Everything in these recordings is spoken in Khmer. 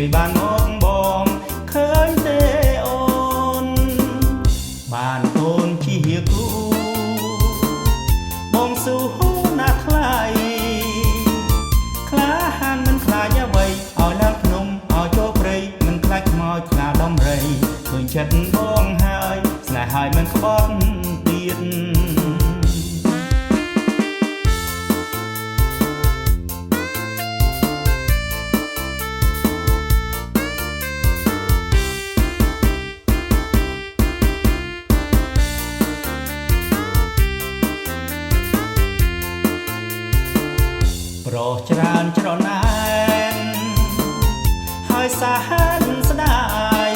ជួយបានមកបងឃើញទេអូនបានអូនជាគូបងស៊ូណាស់ថ្លៃក្លាហានមិនខ្លាចអ្វីឲ្យឡើងភ្នំឲ្យចូលព្រៃមិនខ្លាចខ្មោចខ្លាដំរីឃើញចិត្តបងហើយស្នេហ៍ហើយមិនក្បត់ទៀតប្រុសច្រើនច្រណែនហើយសាហានស្ដាយ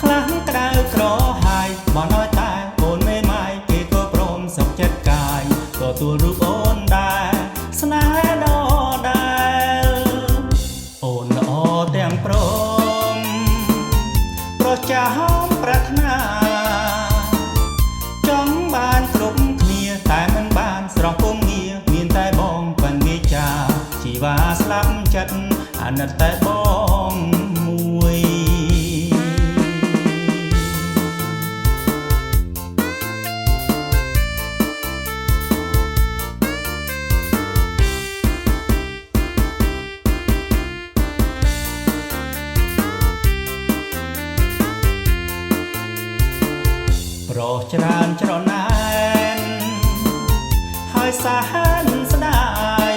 ខ្លាំងក្តៅក្រហាយបងឲ្យតែអូនមេម៉ាយគេក៏ព្រមសុខចិត្តកាយទទួលរូបអូនដែរស្នេហ៍ដល់ដែរអូនល្អទាំងព្រមប្រុសចាស់ប្រាថ្នាចង់បានគ្រប់គ្នាតែមិនបានស្រស់ពុំងារមានតែបងបានវាចាជីវ៉ាស្លាប់ចិត្តអាណិតតែបងមួយប្រុសច្រើនច្រណែនហើយសាហានស្ដាយ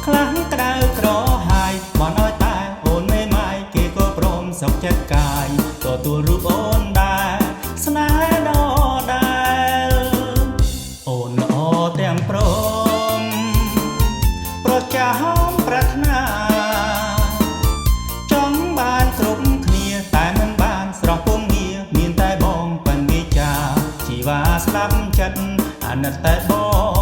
ខ្លាំងក្តៅក្រហាយបងឲ្យតែអូនមេម៉ាយគេក៏ព្រមសុខចិត្តកាយទទួលរូបអូនដែរស្នេហ៍ដល់ដែរអូនល្អទាំងព្រមប្រុសចាស់ប្រាថ្នាចង់បានគ្រប់គ្នាតែមិនបានស្រស់ពុំងារមានតែបងប៉ិនវាចាជីវ៉ាស្លាប់ចិត្តអាណិតតែបង